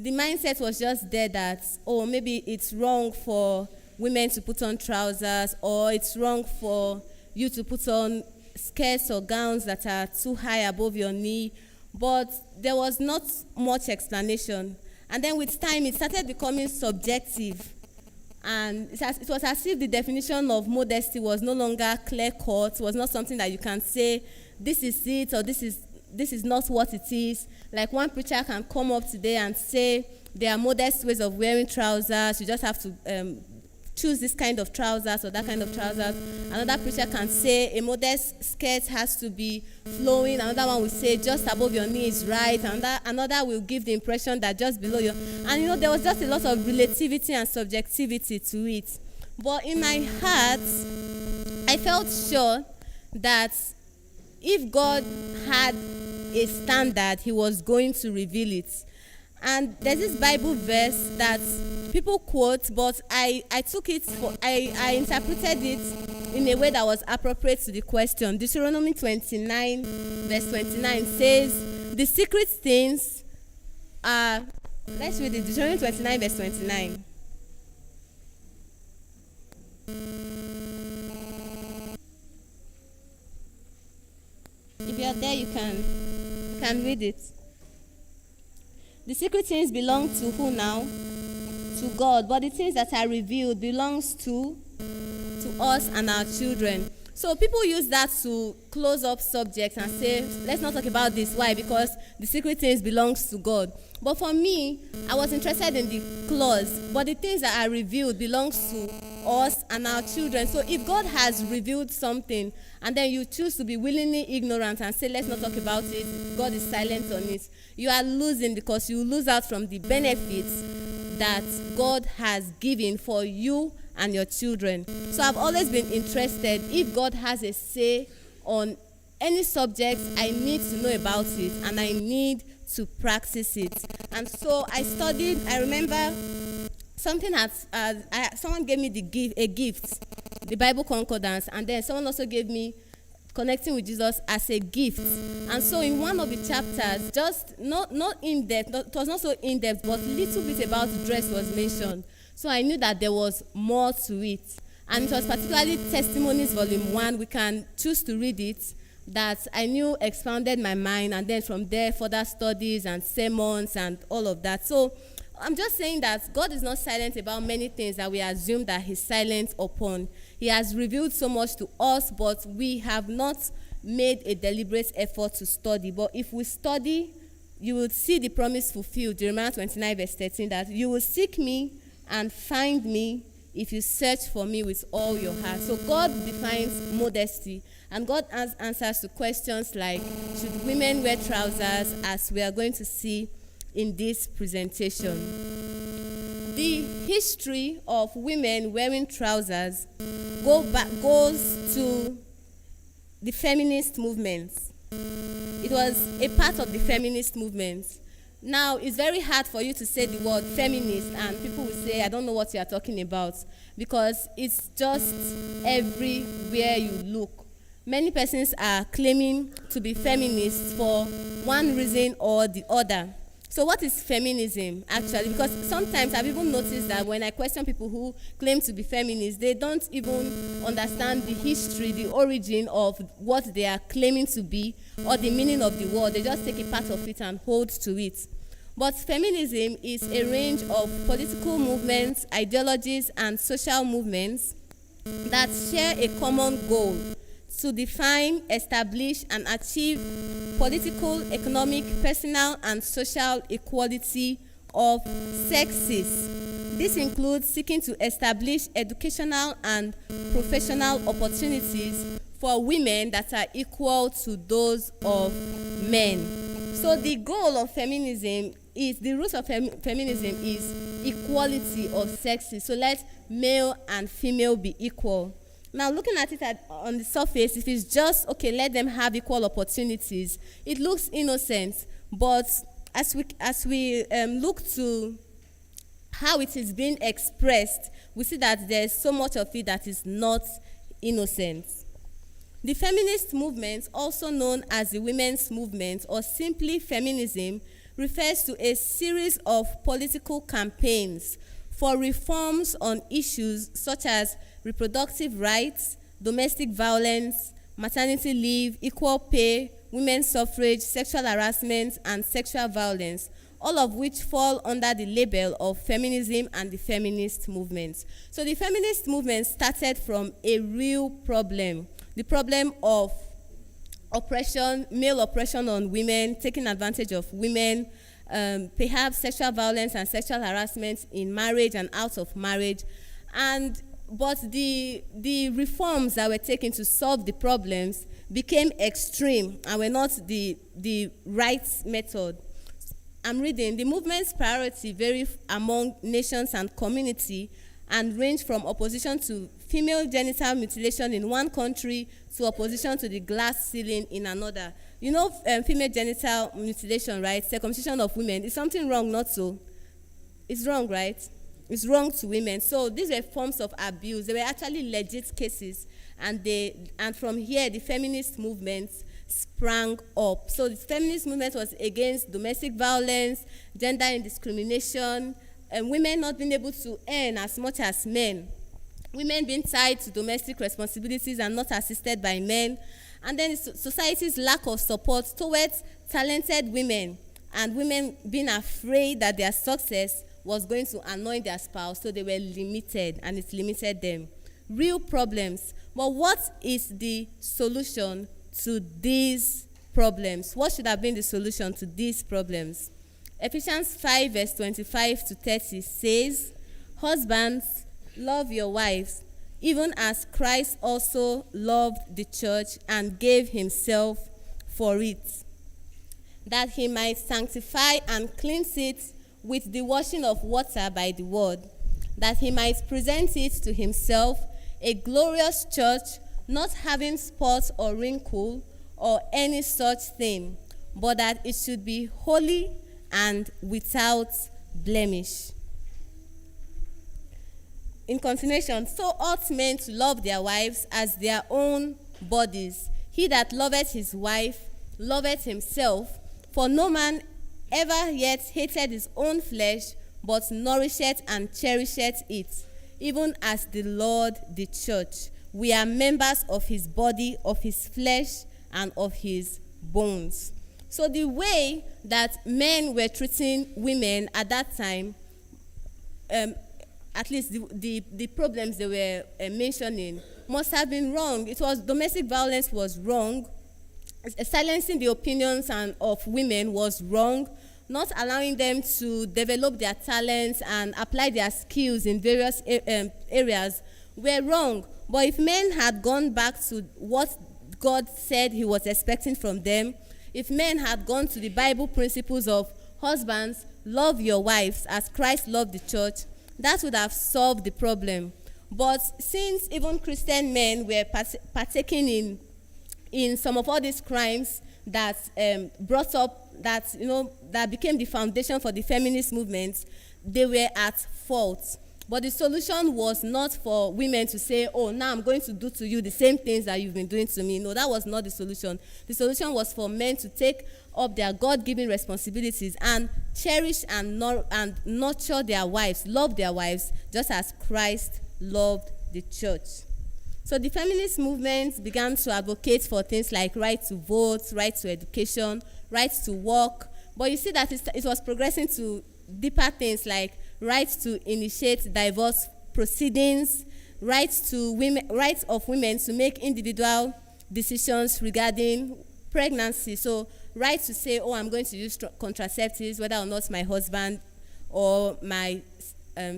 the mindset was just there that, oh, maybe it's wrong for women to put on trousers, or it's wrong for you to put on skirts or gowns that are too high above your knee. But there was not much explanation. And then with time, it started becoming subjective. And it was as if the definition of modesty was no longer clear-cut, was not something that you can say, this is it, or this is not what it is. Like one preacher can come up today and say, there are modest ways of wearing trousers, you just have to choose this kind of trousers or that kind of trousers. Another preacher can say a modest skirt has to be flowing. Another one will say just above your knee is right. Another will give the impression that just below your. And there was just a lot of relativity and subjectivity to it. But in my heart, I felt sure that if God had a standard, he was going to reveal it. And there's this Bible verse that people quote, but I interpreted it in a way that was appropriate to the question. Deuteronomy 29, verse 29 says, the secret things are, let's read it, Deuteronomy 29, verse 29. If you are there, you can read it. The secret things belong to who now? To God. But the things that are revealed belongs to us and our children. So people use that to close up subjects and say, let's not talk about this. Why? Because the secret things belongs to God. But for me, I was interested in the clause, but the things that are revealed belongs to us and our children. So if God has revealed something and then you choose to be willingly ignorant and say, let's not talk about it, God is silent on it, you are losing, because you lose out from the benefits that God has given for you and your children. So I've always been interested, if God has a say on any subject, I need to know about it and I need to practice it. And so I studied. I remember something someone gave me a gift, the Bible Concordance, and then someone also gave me Connecting with Jesus as a gift. And so in one of the chapters, just not in depth, it was not so in depth, but little bit about dress was mentioned. So I knew that there was more to it. And it was particularly Testimonies Volume 1. We can choose to read it, that I knew expounded my mind, and then from there further studies and sermons and all of that. So I'm just saying that God is not silent about many things that we assume that he's silent upon. He has revealed so much to us, but we have not made a deliberate effort to study. But if we study, you will see the promise fulfilled. Jeremiah 29 verse 13, that you will seek me and find me if you search for me with all your heart. So God defines modesty, and God has answers to questions like, should women wear trousers, as we are going to see in this presentation. The history of women wearing trousers goes to the feminist movement. It was a part of the feminist movement. Now, it's very hard for you to say the word feminist and people will say, I don't know what you are talking about, because it's just everywhere you look. Many persons are claiming to be feminists for one reason or the other. So what is feminism, actually? Because sometimes I've even noticed that when I question people who claim to be feminists, they don't even understand the history, the origin of what they are claiming to be, or the meaning of the word. They just take a part of it and hold to it. But feminism is a range of political movements, ideologies, and social movements that share a common goal: to define, establish, and achieve political, economic, personal, and social equality of sexes. This includes seeking to establish educational and professional opportunities for women that are equal to those of men. So the goal of feminism is, the root of feminism is equality of sexes. So let male and female be equal. Now, looking at it on the surface, if it's just, okay, let them have equal opportunities, it looks innocent. But as we look to how it is being expressed, we see that there's so much of it that is not innocent. The feminist movement, also known as the women's movement or simply feminism, refers to a series of political campaigns for reforms on issues such as reproductive rights, domestic violence, maternity leave, equal pay, women's suffrage, sexual harassment, and sexual violence, all of which fall under the label of feminism and the feminist movement. So the feminist movement started from a real problem, the problem of oppression, male oppression on women, taking advantage of women, perhaps sexual violence and sexual harassment in marriage and out of marriage. But the reforms that were taken to solve the problems became extreme and were not the right method. I'm reading, the movement's priority vary among nations and community and range from opposition to female genital mutilation in one country to opposition to the glass ceiling in another. You know, female genital mutilation, right? Circumcision of women. Is something wrong? Not so. It's wrong, right? It's wrong to women. So these were forms of abuse. They were actually legit cases. And from here, the feminist movement sprang up. So the feminist movement was against domestic violence, gender indiscrimination, and women not being able to earn as much as men, women being tied to domestic responsibilities and not assisted by men, and then society's lack of support towards talented women, and women being afraid that their success was going to annoy their spouse, so they were limited, and it limited them. Real problems. But what is the solution to these problems? What should have been the solution to these problems? Ephesians 5 verse 25 to 30 says, "Husbands, love your wives, even as Christ also loved the church and gave himself for it, that he might sanctify and cleanse it with the washing of water by the word, that he might present it to himself a glorious church, not having spot or wrinkle or any such thing, but that it should be holy and without blemish." In continuation, "So ought men to love their wives as their own bodies. He that loveth his wife loveth himself, for no man ever yet hated his own flesh, but nourisheth and cherisheth it, even as the Lord the church. We are members of his body, of his flesh, and of his bones." So the way that men were treating women at that time, at least the problems they were mentioning, must have been wrong. It was domestic violence was wrong. Silencing the opinions of women was wrong. Not allowing them to develop their talents and apply their skills in various areas were wrong. But if men had gone back to what God said he was expecting from them, if men had gone to the Bible principles of husbands, love your wives as Christ loved the church, that would have solved the problem. But since even Christian men were partaking in some of all these crimes that brought up, that became the foundation for the feminist movement, they were at fault. But the solution was not for women to say, "Oh, now I'm going to do to you the same things that you've been doing to me." No, that was not the solution. The solution was for men to take up their God-given responsibilities and cherish and nurture their wives, love their wives, just as Christ loved the church. So the feminist movement began to advocate for things like right to vote, right to education, right to work. But you see that it was progressing to deeper things like rights to initiate divorce proceedings, rights of women to make individual decisions regarding pregnancy. So right to say, "Oh, I'm going to use contraceptives, whether or not my husband or my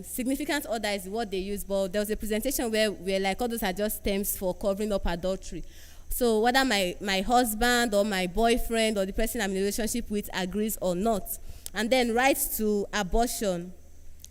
significant other is what they use." But there was a presentation where we're like, all those are just terms for covering up adultery. So whether my husband or my boyfriend or the person I'm in a relationship with agrees or not. And then rights to abortion.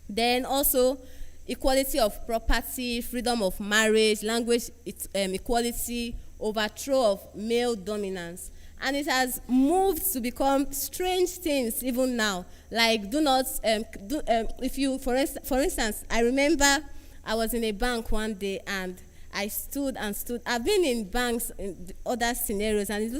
Then also equality of property, freedom of marriage, language equality, overthrow of male dominance. And it has moved to become strange things even now. Like if you, for instance, I remember I was in a bank one day and I stood. I've been in banks in other scenarios, and